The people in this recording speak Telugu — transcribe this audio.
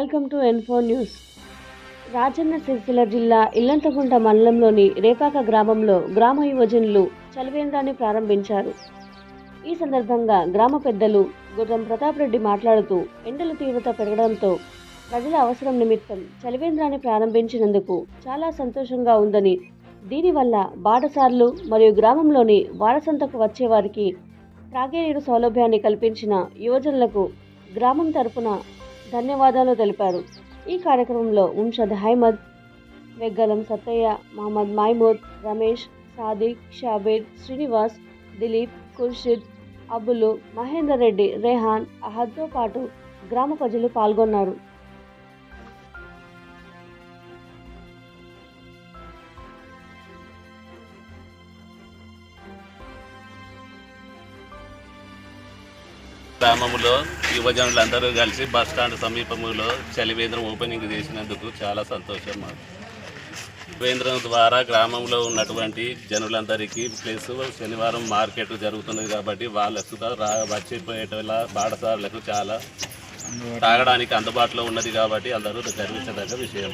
Welcome to N4 news. Rajanna Sircilla జిల్లా ఇల్లంతకుంట మండలంలోని రేపాక గ్రామంలో గ్రామ యువజనులు చలివేంద్రాన్ని ప్రారంభించారు. ఈ సందర్భంగా గ్రామ పెద్దలు గుర్రం ప్రతాప్ రెడ్డి మాట్లాడుతూ ఎండల తీవ్రత పెరగడంతో ప్రజల అవసరం నిమిత్తం చలివేంద్రాన్ని ప్రారంభించినందుకు చాలా సంతోషంగా ఉందని, దీనివల్ల బాటసార్లు మరియు గ్రామంలోని వారసంతకు వచ్చేవారికి త్రాగేనీరు సౌలభ్యాన్ని కల్పించిన యువజనులకు గ్రామం తరపున ధన్యవాదాలు తెలిపారు. ఈ కార్యక్రమంలో ముంషద్ అహ్మద్, వెగ్గలం సత్తయ్య, మహమ్మద్ మహమూద్, రమేష్, సాదిక్, షాబీర్, శ్రీనివాస్, దిలీప్, ఖుర్షిద్, అబ్బులు, మహేందర్ రెడ్డి, రెహాన్, అహద్తో పాటు గ్రామ ప్రజలు పాల్గొన్నారు. గ్రామంలో యువజనులందరూ కలిసి బస్టాండ్ సమీపంలో చలివేంద్రం ఓపెనింగ్ చేసినందుకు చాలా సంతోషం. మాకు చలివేంద్రం ద్వారా గ్రామంలో ఉన్నటువంటి జనులందరికీ ప్లస్ శనివారం మార్కెట్ జరుగుతున్నది కాబట్టి వాళ్ళకు వచ్చిపోయేటోళ్ళ బాటసారులకు చాలా తాగడానికి అందుబాటులో ఉన్నది కాబట్టి అందరూ గర్వించదగ్గ విషయం.